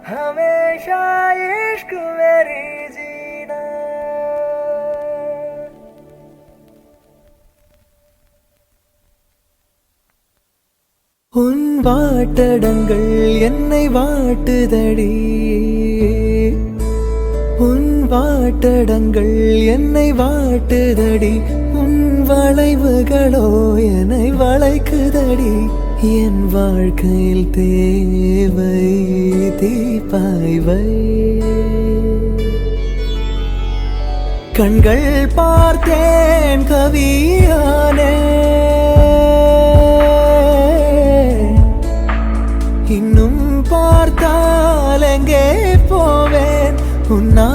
हमेशा इश्क मेरी जीना உன் வாட்டடங்கள் என்னை வாட்டுதடி உன் வாட்டடங்கள் என்னை வாட்டுதடி உன் வளைவுகளோ என்னை வளைக்குதடி என் வாழ்க்கையில் தேவை தீபாய்வை கண்கள் பார்த்தேன் கவியானே இன்னும் பார்த்தால் எங்கே போவேன் உன்னா